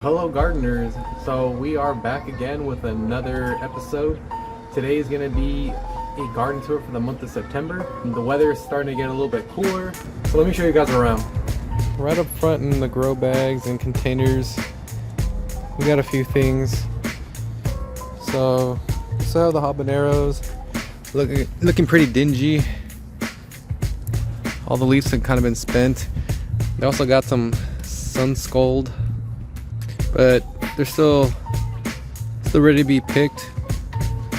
Hello gardeners, so we are back again with another episode. Today is going to be a garden tour for the month of September. The weather is starting to get a little bit cooler, so let me show you guys around. Right up front in the grow bags and containers, we got a few things. So have the habaneros, looking pretty dingy. All the leaves have kind of been spent. They also got some sun scald, but they're still ready to be picked.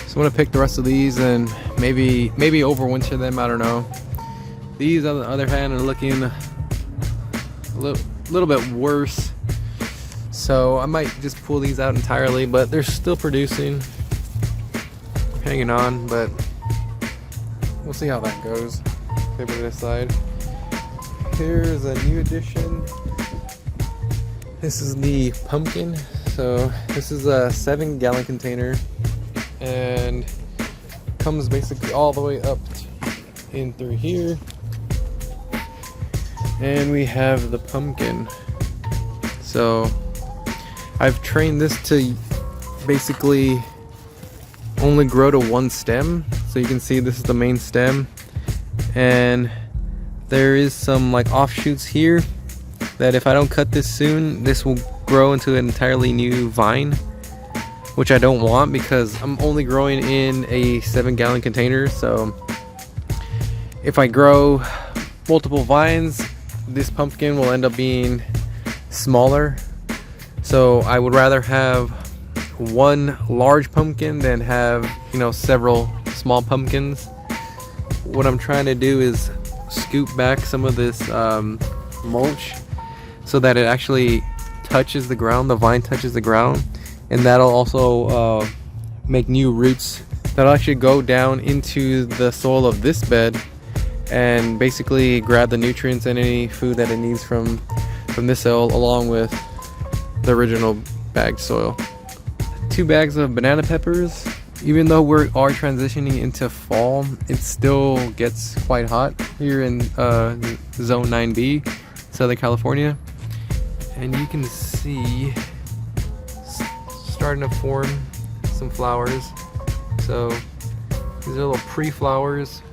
So I'm gonna pick the rest of these and maybe overwinter them. I don't know. These, on the other hand, are looking a little bit worse. So I might just pull these out entirely, but they're still producing, hanging on. But we'll see how that goes. Okay, put it aside. Here's a new addition. This is the pumpkin. So this is a 7-gallon container and comes basically all the way up in through here. And we have the pumpkin. So I've trained this to basically only grow to one stem. So you can see this is the main stem, and there is some like offshoots here that if I don't cut this soon, this will grow into an entirely new vine, which I don't want because I'm only growing in a 7-gallon container. So if I grow multiple vines, this pumpkin will end up being smaller. So I would rather have one large pumpkin than have, several small pumpkins. What I'm trying to do is scoop back some of this mulch so that it actually touches the ground, the vine touches the ground, and that'll also make new roots that'll actually go down into the soil of this bed and basically grab the nutrients and any food that it needs from this soil along with the original bagged soil. 2 bags of banana peppers. Even though we are transitioning into fall, it still gets quite hot here in Zone 9B, Southern California. And you can see starting to form some flowers. So these are little pre-flowers.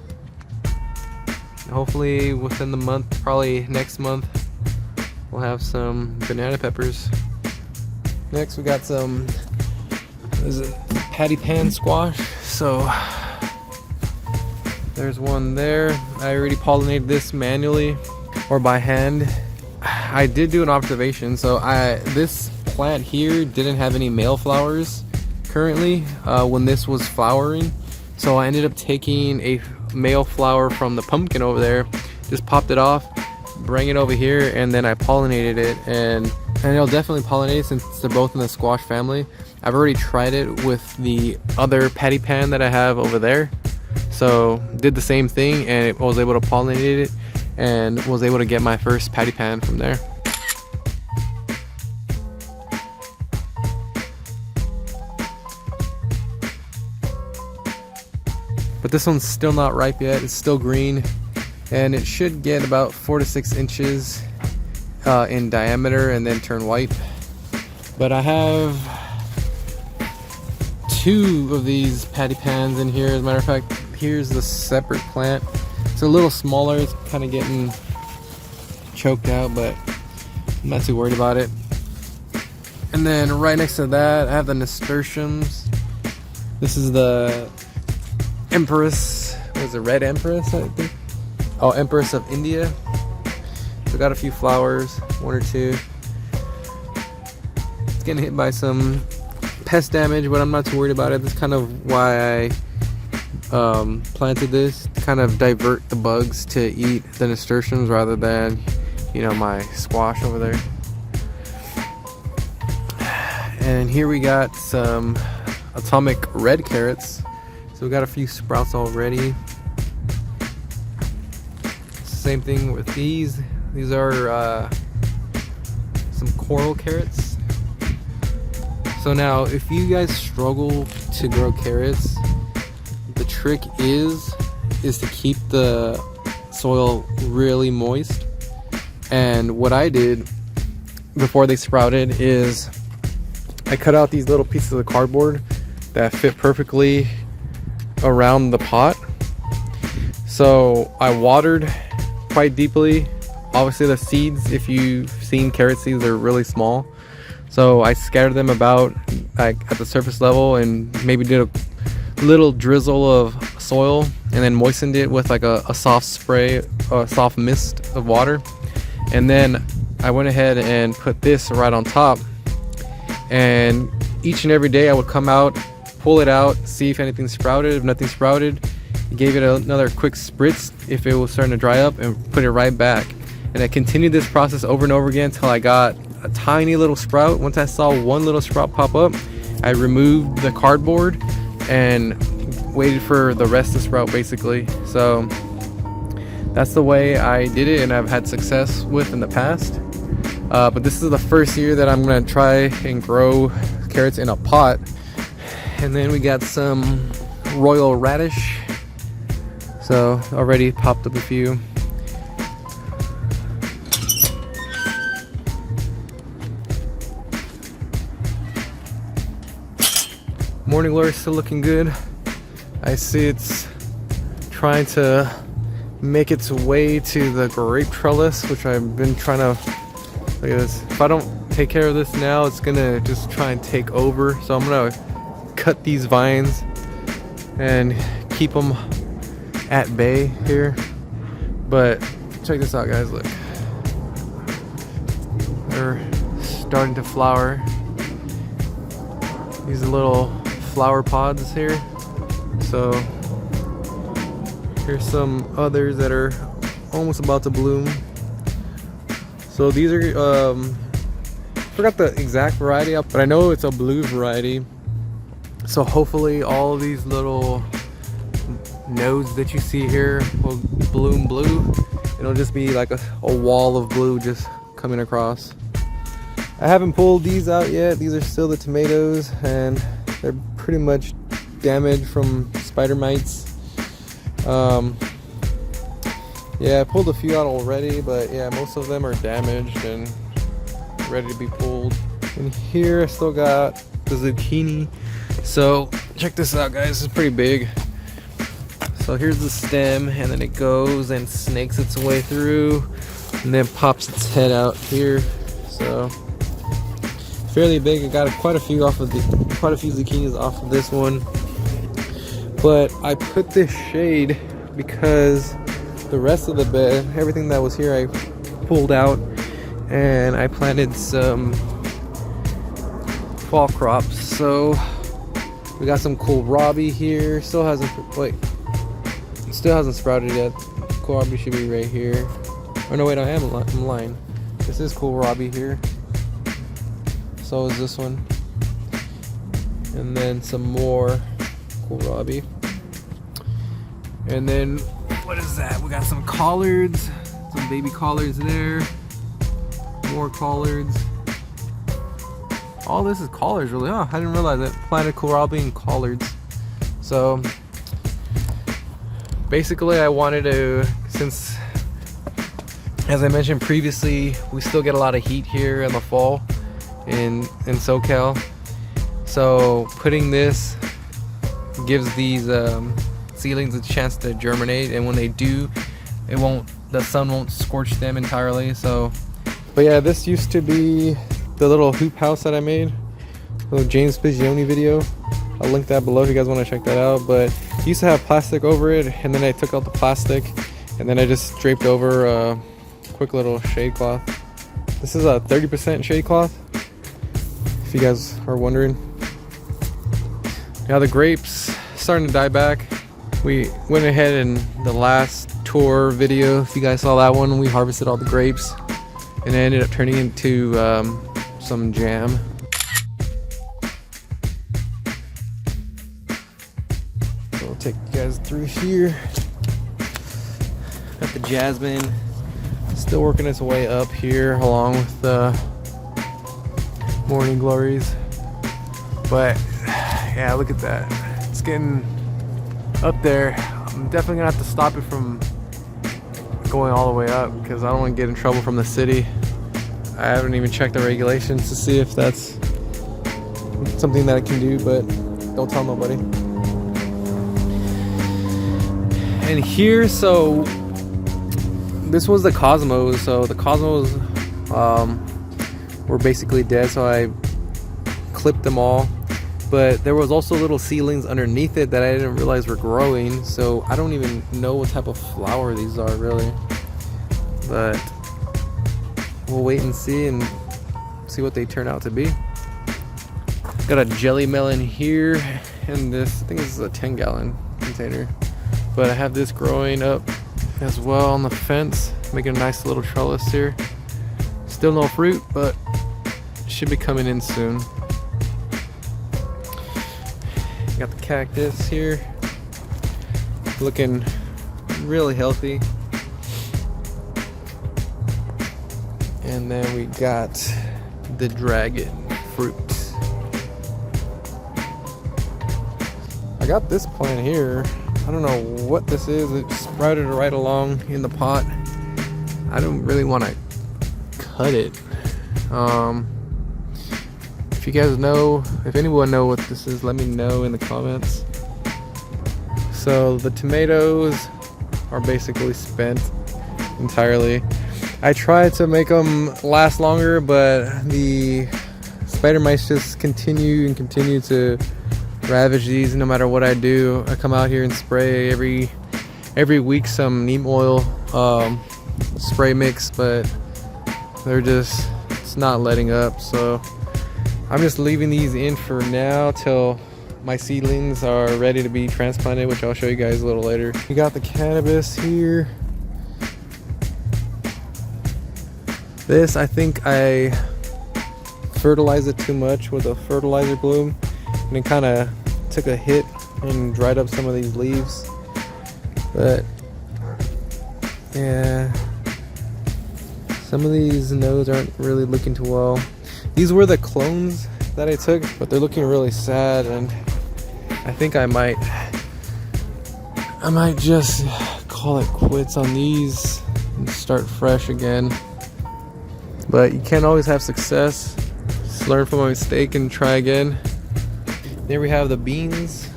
Hopefully within the month, probably next month, we'll have some banana peppers. Next we got some patty pan squash. So there's one there. I already pollinated this manually or by hand. I did do an observation. So this plant here didn't have any male flowers currently when this was flowering. So I ended up taking a male flower from the pumpkin over there, just popped it off, bring it over here, and then I pollinated it, and it'll definitely pollinate since they're both in the squash family. I've already tried it with the other patty pan that I have over there. So did the same thing and it was able to pollinate it and was able to get my first patty pan from there. But this one's still not ripe yet. It's still green and it should get about 4 to 6 inches in diameter and then turn white. But I have 2 of these patty pans in here. As a matter of fact, here's the separate plant. It's a little smaller. It's kind of getting choked out, but I'm not too worried about it. And then right next to that, I have the Nasturtiums. This is the Empress. What is it? Red Empress, I think. Oh, Empress of India. So got a few flowers, 1 or 2. It's getting hit by some pest damage, but I'm not too worried about it. That's kind of why I planted this, to kind of divert the bugs to eat the nasturtiums rather than my squash over there. And here we got some atomic red carrots. So we got a few sprouts already. Same thing with these are some coral carrots. So now if you guys struggle to grow carrots, the trick is to keep the soil really moist. And what I did before they sprouted is I cut out these little pieces of cardboard that fit perfectly around the pot. So I watered quite deeply. Obviously the seeds, if you've seen carrot seeds, they're really small. So I scattered them about like at the surface level and maybe did a little drizzle of soil and then moistened it with like a soft spray, a soft mist of water. And then I went ahead and put this right on top. And each and every day I would come out, pull it out, see if anything sprouted. If nothing sprouted, gave it another quick spritz if it was starting to dry up, and put it right back. And I continued this process over and over again until I got a tiny little sprout. Once I saw one little sprout pop up, I removed the cardboard and waited for the rest to sprout basically. So that's the way I did it, and I've had success with in the past. But this is the first year that I'm gonna try and grow carrots in a pot. And then we got some royal radish. So already popped up a few. Morning glory is still looking good. I see it's trying to make its way to the grape trellis, which I've been trying to, look at this. If I don't take care of this now, it's gonna just try and take over. So I'm gonna cut these vines and keep them at bay here. But check this out, guys, look. They're starting to flower. These little flower pods here. So here's some others that are almost about to bloom. So these are forgot the exact variety, but I know it's a blue variety. So hopefully all of these little nodes that you see here will bloom blue. It'll just be like a wall of blue just coming across. I haven't pulled these out yet. These are still the tomatoes, and they're pretty much damaged from spider mites. Yeah, I pulled a few out already, but yeah, most of them are damaged and ready to be pulled. And here I still got the zucchini. So check this out, guys, it's pretty big. So here's the stem, and then it goes and snakes its way through and then pops its head out here. So fairly big. I got quite a few zucchinis off of this one. But I put this shade because the rest of the bed, everything that was here, I pulled out, and I planted some fall crops. So we got some kohlrabi here. Still hasn't sprouted yet. Kohlrabi should be right here. Oh no, wait, I'm lying. This is kohlrabi here. So is this one. And then some more kohlrabi. And then what is that? We got some collards, some baby collards there. More collards. All this is collards, really. Oh, I didn't realize that. Planted kohlrabi and collards. So basically I wanted to, since as I mentioned previously, we still get a lot of heat here in the fall in SoCal. So putting this gives these seedlings a chance to germinate, and when they do, the sun won't scorch them entirely. So, but yeah, this used to be the little hoop house that I made, a little James Pigioni video. I'll link that below if you guys want to check that out. But it used to have plastic over it, and then I took out the plastic, and then I just draped over a quick little shade cloth. This is a 30% shade cloth, if you guys are wondering. Now the grapes starting to die back. We went ahead in the last tour video, if you guys saw that one, we harvested all the grapes, and it ended up turning into some jam. So I'll take you guys through here. Got the jasmine still working its way up here along with the morning glories. But yeah, look at that. It's getting up there. I'm definitely gonna have to stop it from going all the way up because I don't want to get in trouble from the city. I haven't even checked the regulations to see if that's something that I can do, but don't tell nobody. And here, so this was the cosmos. So the cosmos were basically dead, so I clipped them all. But there was also little seedlings underneath it that I didn't realize were growing, so I don't even know what type of flower these are really, but we'll wait and see what they turn out to be. Got a jelly melon here, and this, I think this is a 10-gallon container, but I have this growing up as well on the fence, making a nice little trellis here. Still no fruit, but should be coming in soon. Got the cactus here, looking really healthy. And then we got the dragon fruit. I got this plant here. I don't know what this is. It sprouted right along in the pot. I don't really want to cut it. If you guys know, if anyone know what this is, let me know in the comments. So the tomatoes are basically spent entirely. I tried to make them last longer, but the spider mice just continue to ravage these no matter what I do. I come out here and spray every week some neem oil spray mix, but it's not letting up. So I'm just leaving these in for now till my seedlings are ready to be transplanted, which I'll show you guys a little later. We got the cannabis here. This, I think I fertilized it too much with a fertilizer bloom, and it kind of took a hit and dried up some of these leaves. But yeah, some of these nodes aren't really looking too well. These were the clones that I took, but they're looking really sad, and I think I might just call it quits on these and start fresh again. But you can't always have success. Just learn from my mistake and try again. There we have the beans.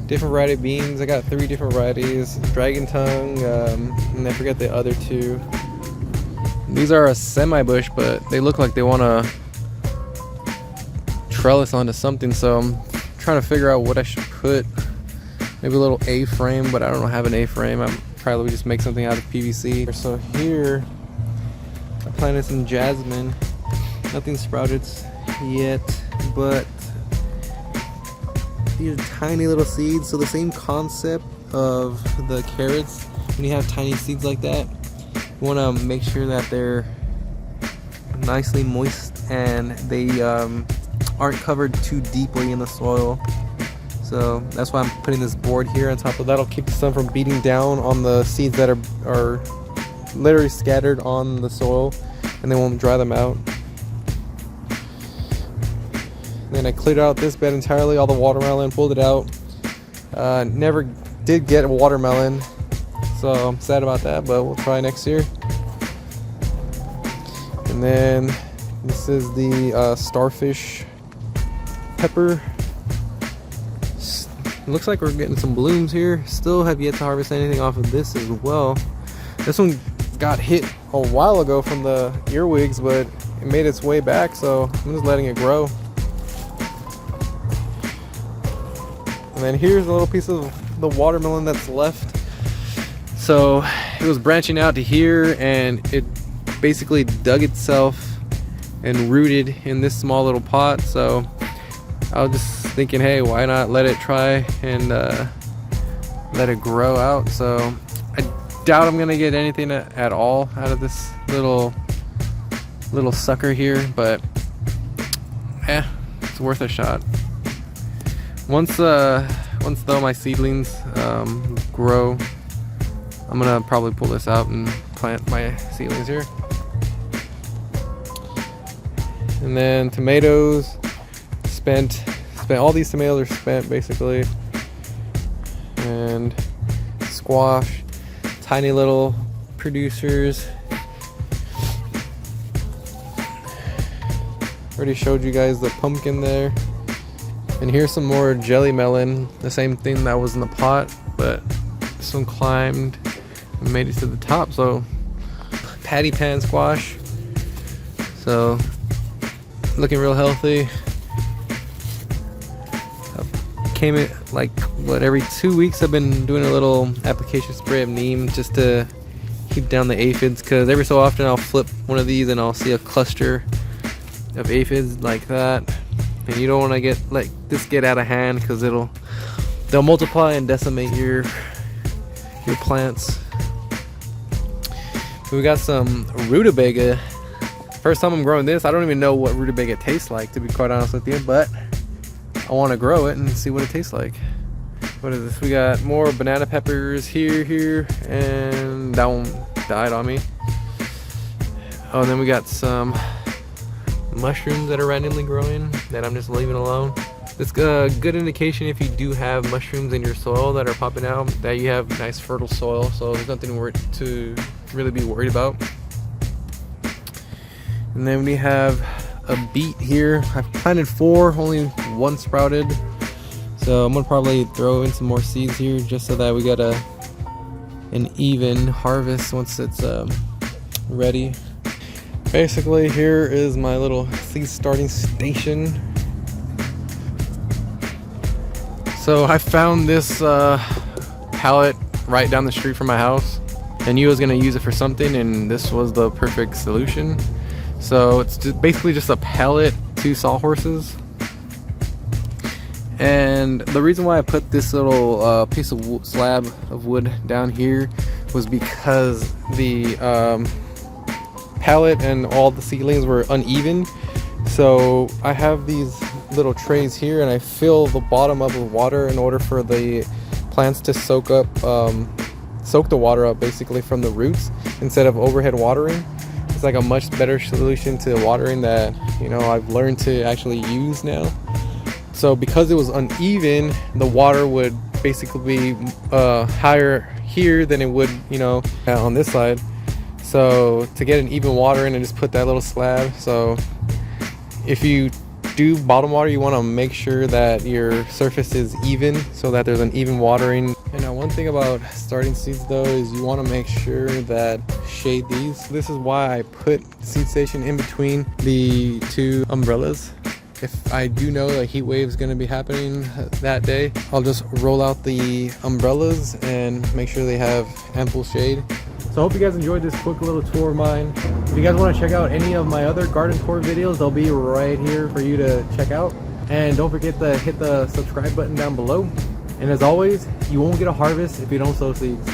Different variety of beans. I got 3 different varieties. Dragon tongue, and I forget the other 2. These are a semi-bush, but they look like they want to trellis onto something, so I'm trying to figure out what I should put. Maybe a little A-frame, but I don't have an A-frame. I'm probably just make something out of PVC. So here, I planted some jasmine. Nothing sprouted yet, but these are tiny little seeds. So the same concept of the carrots, when you have tiny seeds like that, you want to make sure that they're nicely moist and they aren't covered too deeply in the soil. So that's why I'm putting this board here on top of that. That'll keep the sun from beating down on the seeds that are literally scattered on the soil, and they won't dry them out. Then I cleared out this bed entirely, all the watermelon, pulled it out. Never did get a watermelon, so I'm sad about that, but we'll try next year. And then this is the Starfish Pepper. It looks like we're getting some blooms here. Still have yet to harvest anything off of this as well. This one got hit a while ago from the earwigs, but it made its way back, so I'm just letting it grow. And then here's a little piece of the watermelon that's left. So it was branching out to here, and it basically dug itself and rooted in this small little pot. So I was just thinking, hey, why not let it try and let it grow out. So I doubt I'm gonna get anything at all out of this little sucker here, but it's worth a shot. Once though my seedlings grow, I'm gonna probably pull this out and plant my seedlings here. And then tomatoes, spent all these tomatoes are spent basically. And squash, tiny little producers. Already showed you guys the pumpkin there. And here's some more jelly melon, the same thing that was in the pot, but this one climbed and made it to the top. So patty pan squash, so looking real healthy. Came in like what, every 2 weeks I've been doing a little application spray of neem just to keep down the aphids, because every so often I'll flip one of these and I'll see a cluster of aphids like that, and you don't want to let this get out of hand, because they'll multiply and decimate your plants. We got some rutabaga. First time I'm growing this. I don't even know what rutabaga tastes like, to be quite honest with you, but I want to grow it and see what it tastes like. What is this? We got more banana peppers here, and that one died on me. Oh, and then we got some mushrooms that are randomly growing that I'm just leaving alone. It's a good indication if you do have mushrooms in your soil that are popping out, that you have nice fertile soil, so there's nothing to really be worried about. And then we have a beet here. I've planted 4, only 1 sprouted, so I'm gonna probably throw in some more seeds here just so that we got an even harvest once it's ready. Basically, here is my little seed starting station. So I found this pallet right down the street from my house. I knew I was gonna use it for something, and this was the perfect solution. So it's basically just a pallet, 2 sawhorses. And the reason why I put this little piece of slab of wood down here was because the pallet and all the seedlings were uneven. So I have these little trays here, and I fill the bottom up with water in order for the plants to soak the water up basically from the roots instead of overhead watering. It's like a much better solution to watering that, you know, I've learned to actually use now. So because it was uneven, the water would basically be higher here than it would, you know, on this side. So to get an even watering, I just put that little slab. So if you do bottom water, you want to make sure that your surface is even so that there's an even watering. And now one thing about starting seeds though is you want to make sure that shade these. This is why I put seed station in between the 2 umbrellas. If I do know a heat wave is going to be happening that day, I'll just roll out the umbrellas and make sure they have ample shade. So I hope you guys enjoyed this quick little tour of mine. If you guys want to check out any of my other garden tour videos, they'll be right here for you to check out. And don't forget to hit the subscribe button down below. And as always, you won't get a harvest if you don't sow seeds.